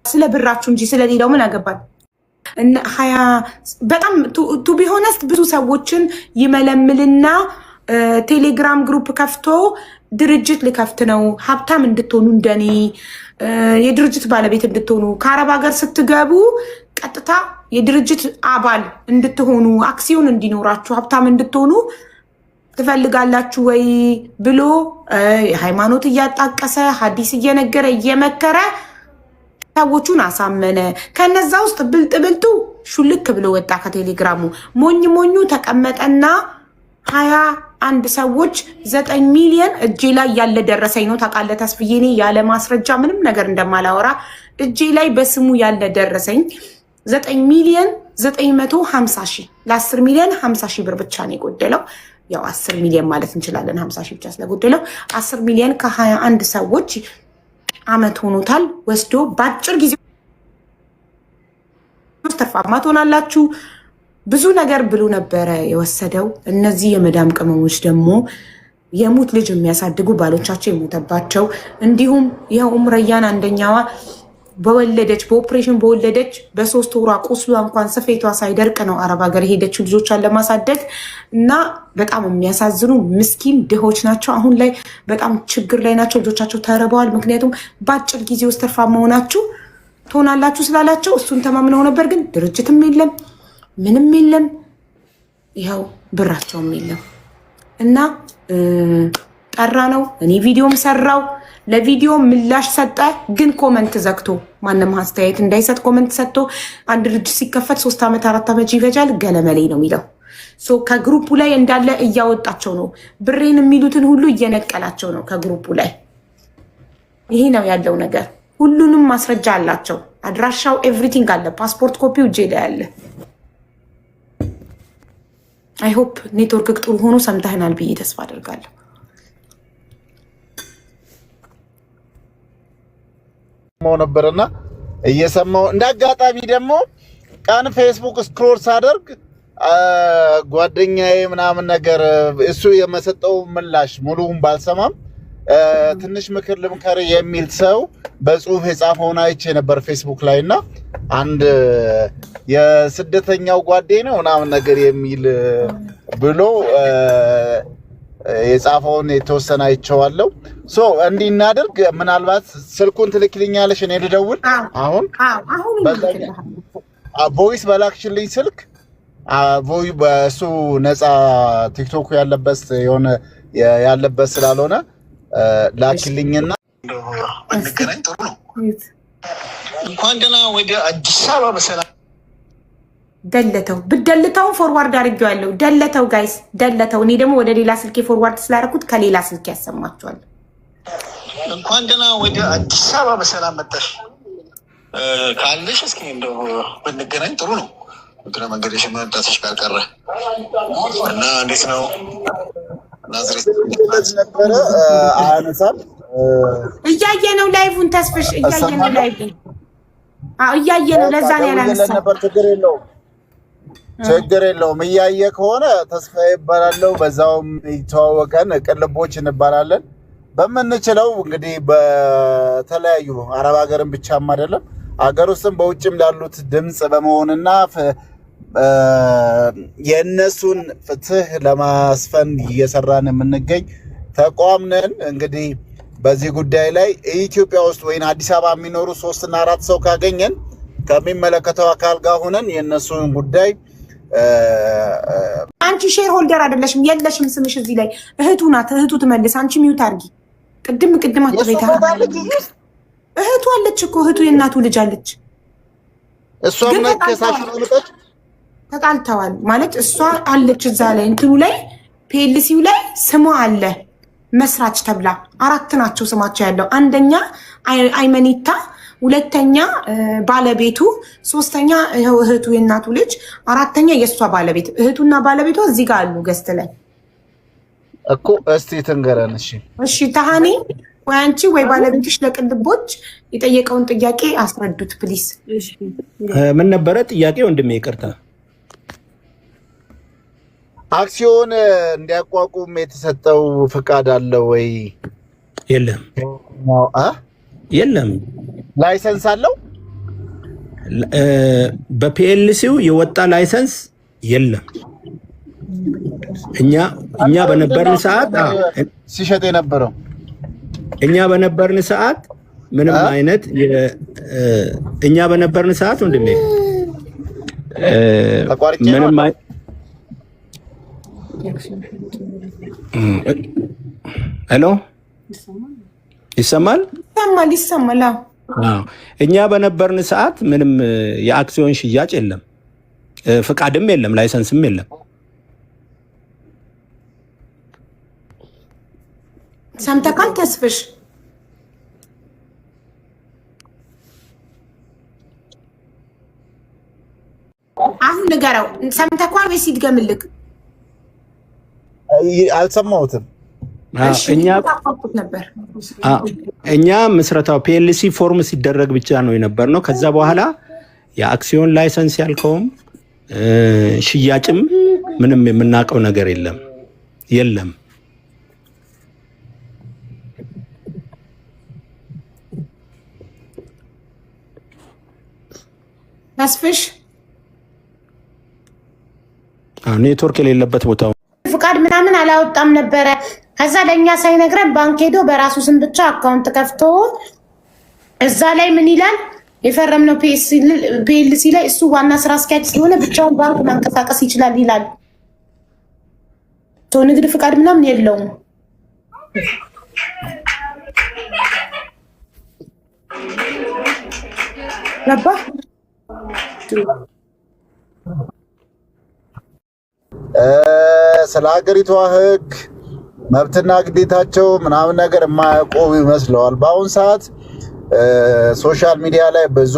ስለ ብራችሁ እንጂ ስለሌላው ምን አገባል? እና ሀያ በጣም ቱ ቢ ሆነስት ብዙ ሰዎችን ይመለምልና ቴሌግራም ግሩፕ ከፍቶ ድርጅት ልከፍት ነው ሀብታም እንድትሆኑ እንደኔ የድርጅት ባለቤት እንድትሆኑ ከአረብ ሀገር ስትገቡ ቀጥታ የድርጅት አባል እንድትሆኑ አክሲዮን እንዲኖራችሁ ሀብታም እንድትሆኑ ትፈልጋላችሁ ወይ ብሎ ሃይማኖት እያጣቀሰ ሐዲስ እየነገረ እየመከረ ሰዎቹን አሳመነ። ከነዛ ውስጥ ብልጡ ሹልክ ብሎ ወጣ ከቴሌግራሙ። ሞኙ ተቀመጠና 21 ሰዎች 9 ሚሊዮን እጄ ላይ ያለ ደረሰኝ ነው ታውቃለህ ተስፍዬ፣ እኔ ያለ ማስረጃ ምንም ነገር እንደማላወራ እጄ ላይ በስሙ ያለ ደረሰኝ 9 ሚሊዮን 950 ሺህ ለ10 ሚሊዮን 50 ሺህ ብር ብቻ ነው የጎደለው። ያው 10 ሚሊዮን ማለት እንችላለን 50 ሺህ ብቻ ስለጎደለው 10 ሚሊዮን ከ21 ሰዎች አመት ሆኖታል ወስዶ በአጭር ጊዜ ተርፋማ ትሆናላችሁ ብዙ ነገር ብሎ ነበረ የወሰደው። እነዚህ የመዳም ቅመሞች ደግሞ የሙት ልጅ የሚያሳድጉ ባሎቻቸው የሞተባቸው እንዲሁም ይኸውም ረያን አንደኛዋ በኦፕሬሽን በወለደች በ3 ወሯ ቁስሏ እንኳን ስፌቷ ሳይደርቅ ነው አረብ ሀገር ሄደችው ልጆቿን ለማሳደግ እና በጣም የሚያሳዝኑ ምስኪን ድሆች ናቸው። አሁን ላይ በጣም ችግር ላይ ናቸው። ልጆቻቸው ተርበዋል። ምክንያቱም በአጭር ጊዜ ውስጥ ትርፋማ መሆናችሁ ትሆናላችሁ ስላላቸው እሱን ተማምነው ነበር። ግን ድርጅትም የለም ምንም የለም፣ ይኸው ብራቸውም የለም እና ጠራ ነው። እኔ ቪዲዮም ሰራው ለቪዲዮ ምላሽ ሰጠ። ግን ኮመንት ዘግቶ ማንም አስተያየት እንዳይሰጥ ኮመንት ሰጥቶ አንድ ድርጅት ሲከፈት 3 ዓመት 4 ዓመት ይፈጃል ገለመሌ ነው የሚለው። ከግሩፑ ላይ እንዳለ እያወጣቸው ነው። ብሬን የሚሉትን ሁሉ እየነቀላቸው ነው ከግሩፑ ላይ። ይሄ ነው ያለው ነገር። ሁሉንም ማስረጃ አላቸው። አድራሻው ኤቭሪቲንግ አለ። ፓስፖርት ኮፒው እጄ ላይ አለ። አይ ሆፕ ኔትወርክ ጥሩ ሆኖ ሰምተህናል ብዬ ተስፋ አደርጋለሁ። ነበርና እየሰማው እንዳጋጣሚ ደግሞ ቀን ፌስቡክ ስክሮል ሳደርግ ጓደኛዬ ምናምን ነገር እሱ የመሰጠው ምላሽ ሙሉውን ባልሰማም ትንሽ ምክር ልምከር የሚል ሰው በጽሁፍ የጻፈውን አይቼ ነበር ፌስቡክ ላይ እና አንድ የስደተኛው ጓደኛ ነው ምናምን ነገር የሚል ብሎ የጻፈውን የተወሰነ አይቼዋለሁ። እንዲህ እናድርግ። ምናልባት ስልኩን ትልክልኛለሽ እኔ ልደውል። አሁን ቮይስ በላክሽልኝ ስልክ በእሱ ነፃ ቲክቶክ ያለበት የሆነ ያለበት ስላልሆነ ላኪልኝና እንገናኝ። ጥሩ ነው። እንኳን ደህና ወደ አዲስ አበባ በሰላም ደለተው ብደልተው ፎርዋርድ አድርጌዋለሁ። ደለተው ጋይስ ደለተው። እኔ ደግሞ ወደ ሌላ ስልኬ ፎርዋርድ ስላደረኩት ከሌላ ስልኬ ያሰማችኋል። እንኳን ደህና ወደ አዲስ አበባ በሰላም መጣሽ ካለሽ እስኪ እንደው ብንገናኝ ጥሩ ነው። እግረ መንገድሽ መምጣትሽ ካልቀረ እና እንዴት ነው ናዝሬት ነበረ አነሳም እያየ ነው ላይቭን ተስፍሽ እያየ ነው ላይቭን እያየ ነው። ለዛ ነው ያላነሳው ነበር። ችግር የለውም። እያየ ከሆነ ተስፋ ይባላለው። በዛውም ይተዋወቀን ቅልቦች እንባላለን። በመንችለው እንግዲህ በተለያዩ አረብ ሀገርን ብቻም አይደለም ሀገር ውስጥም በውጭም ላሉት ድምጽ በመሆንና የእነሱን ፍትህ ለማስፈን እየሰራን የምንገኝ ተቋም ነን። እንግዲህ በዚህ ጉዳይ ላይ ኢትዮጵያ ውስጥ ወይን አዲስ አበባ የሚኖሩ 3 እና 4 ሰው ካገኘን ከሚመለከተው አካል ጋር ሆነን የእነሱን ጉዳይ አንቺ ሼር ሆልደር አይደለሽም የለሽም ስምሽ እዚህ ላይ እህቱ ናት። እህቱ ትመልስ። አንቺ ሚውት አድርጊ። ቅድም አጥቤታ እህቱ አለች እኮ እህቱ የእናቱ ልጅ አለች። እሷም ነከሳሽ ነው ልቀች ተጣልተዋል ማለት እሷ አለች እዛ ላይ እንትኑ ላይ ፒኤልሲው ላይ ስሟ አለ መስራች ተብላ 4 ናቸው ስማቸው ያለው። አንደኛ አይመኒታ፣ ሁለተኛ ባለቤቱ፣ ሶስተኛ እህቱ የእናቱ ልጅ፣ አራተኛ የእሷ ባለቤት። እህቱና ባለቤቷ እዚህ ጋር አሉ ገስት ላይ እኮ። እስቲ ትንገረን። እሺ ታሃኒ ወይ አንቺ ወይ ባለቤትሽ ለቅልቦች የጠየቀውን ጥያቄ አስረዱት ፕሊስ። ምን ነበረ ጥያቄ ወንድሜ? ይቅርታ። አክሲዮን እንዲያቋቁም የተሰጠው ፍቃድ አለ ወይ? የለም። የለም። ላይሰንስ አለው? በፒኤልሲው የወጣ ላይሰንስ የለም። እኛ በነበርን ሰዓት ሲሸጥ የነበረው እኛ በነበርን ሰዓት ምንም አይነት እኛ በነበርን ሰዓት ወንድሜ ምንም ሄሎ ይሰማል? እኛ በነበርን ሰዓት ምንም የአክሲዮን ሽያጭ የለም፣ ፍቃድም የለም፣ ላይሰንስም የለም። ሰምተካል ተስፍሽ? አሁን ንገረው። ሰምተካል ወይስ ይድገምልክ? አልሰማሁትም። እኛ ምስረታው ፒኤልሲ ፎርም ሲደረግ ብቻ ነው የነበርነው። ከዛ በኋላ የአክሲዮን ላይሰንስ ያልከውም ሽያጭም ምንም የምናውቀው ነገር የለም። ተስፍሽ ኔትወርክ የሌለበት ቦታ ፍቃድ ምናምን አላወጣም ነበረ። ከዛ ለእኛ ሳይነግረን ባንክ ሄዶ በራሱ ስም ብቻ አካውንት ከፍቶ እዛ ላይ ምን ይላል የፈረምነው ፒኤልሲ ላይ እሱ ዋና ስራ አስኪያጅ ስለሆነ ብቻውን ባንክ ማንቀሳቀስ ይችላል ይላል። ንግድ ፍቃድ ምናምን የለውም። ገባ? ስለ ሀገሪቷ ሕግ መብትና ግዴታቸው ምናምን ነገር የማያውቁ ይመስለዋል። በአሁን ሰዓት ሶሻል ሚዲያ ላይ ብዙ